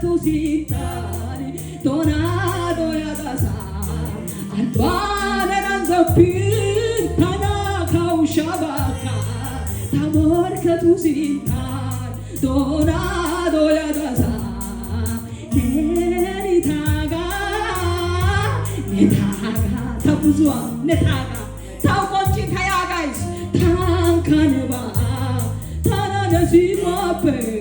sintani tornado ya dasa altuane nanzopin tana kaushabaka tamor katu sintani tornado ya dasa netaga tabuzwa netaga taukonchi kaya guys tankaneba tanana simape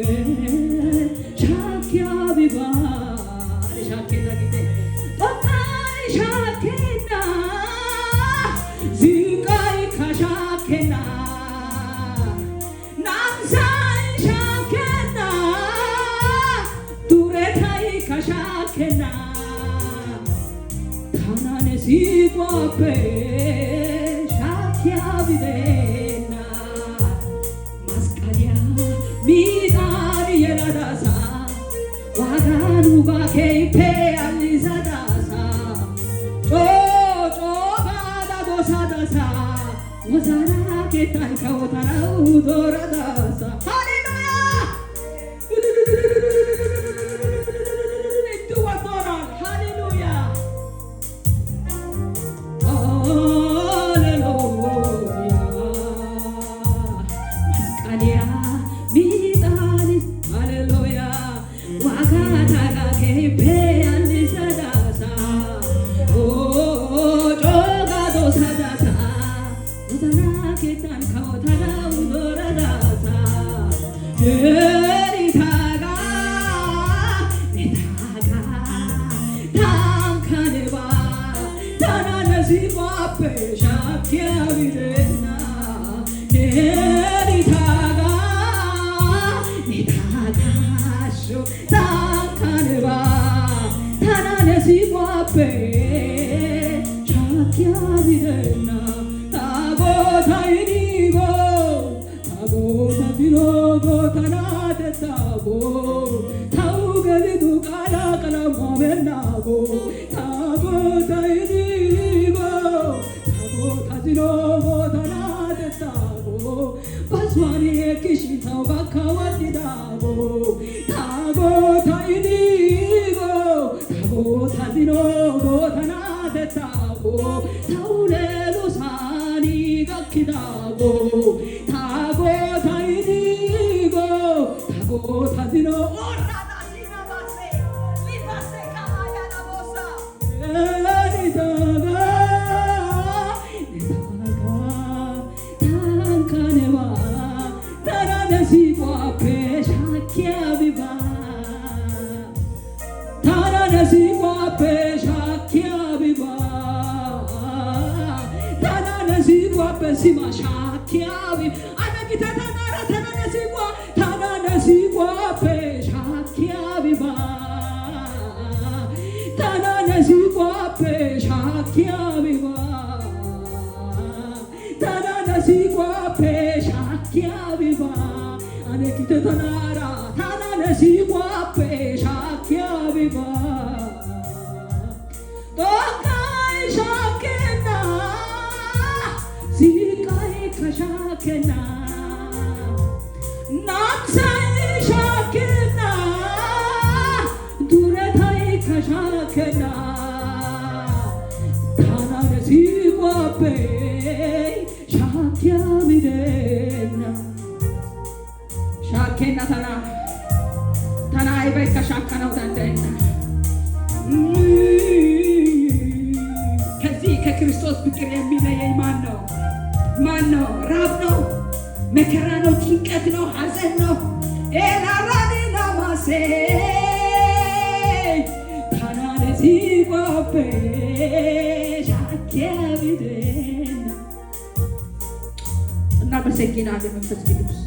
Siguape shakia videna maskalia midari yeradasa waganuga keipe alizadasa cho gada dosadasa wazara ketai kautara udoradasa hallelujah itu wadona hallelujah ከክርስቶስ ፍቅር የሚለየኝ ማን ነው? ራብ ነው? መከራ ነው? ጭንቀት ነው? ሐዘን ነው? ኤላራኒና ማሴ ታናነሲ ባቤ ሻኪያ ቢደና እና በሰጊና መንፈስ ቅዱስ